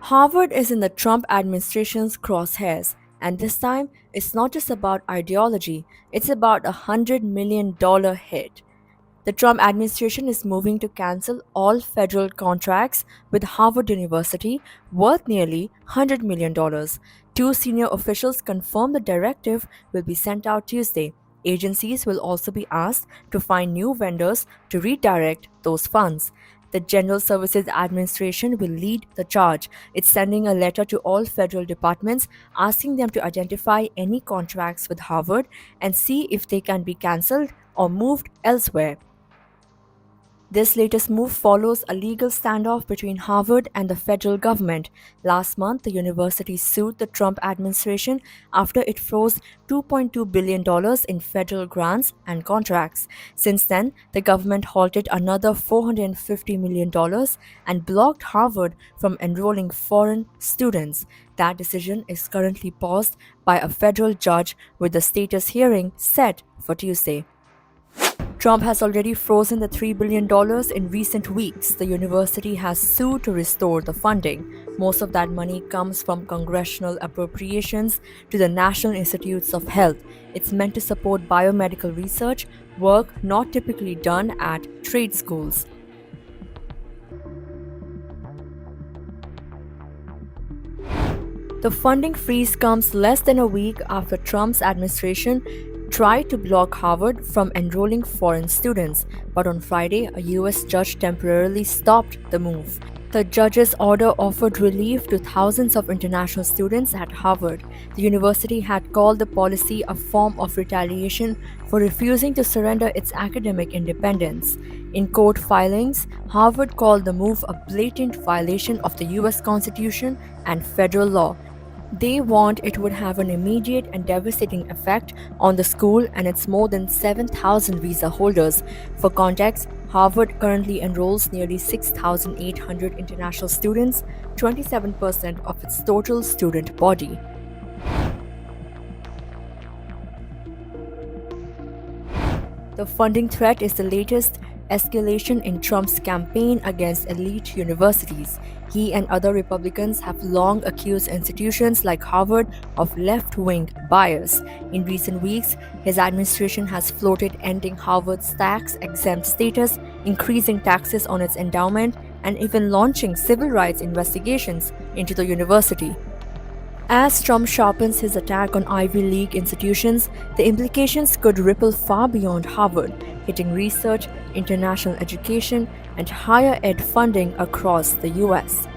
Harvard is in the Trump administration's crosshairs, and this time it's not just about ideology, it's about $100 million hit. The Trump administration is moving to cancel all federal contracts with Harvard University worth nearly $100 million. Two senior officials confirmed the directive will be sent out Tuesday. Agencies will also be asked to find new vendors to redirect those funds. The General Services Administration will lead the charge. It's sending a letter to all federal departments asking them to identify any contracts with Harvard and see if they can be cancelled or moved elsewhere. This latest move follows a legal standoff between Harvard and the federal government. Last month, the university sued the Trump administration after it froze $2.2 billion in federal grants and contracts. Since then, the government halted another $450 million and blocked Harvard from enrolling foreign students. That decision is currently paused by a federal judge with the status hearing set for Tuesday. Trump has already frozen the $3 billion in recent weeks. The university has sued to restore the funding. Most of that money comes from congressional appropriations to the National Institutes of Health. It's meant to support biomedical research, work not typically done at trade schools. The funding freeze comes less than a week after Trump's administration tried to block Harvard from enrolling foreign students, but on Friday, a US judge temporarily stopped the move. The judge's order offered relief to thousands of international students at Harvard. The university had called the policy a form of retaliation for refusing to surrender its academic independence. In court filings, Harvard called the move a blatant violation of the US Constitution and federal law. They warned it would have an immediate and devastating effect on the school and its more than 7,000 visa holders. For context, Harvard currently enrolls nearly 6,800 international students, 27% of its total student body. The funding threat is the latest escalation in Trump's campaign against elite universities. He and other Republicans have long accused institutions like Harvard of left-wing bias. In recent weeks, his administration has floated ending Harvard's tax-exempt status, increasing taxes on its endowment, and even launching civil rights investigations into the university. As Trump sharpens his attack on Ivy League institutions, the implications could ripple far beyond Harvard, hitting research, international education, and higher ed funding across the US.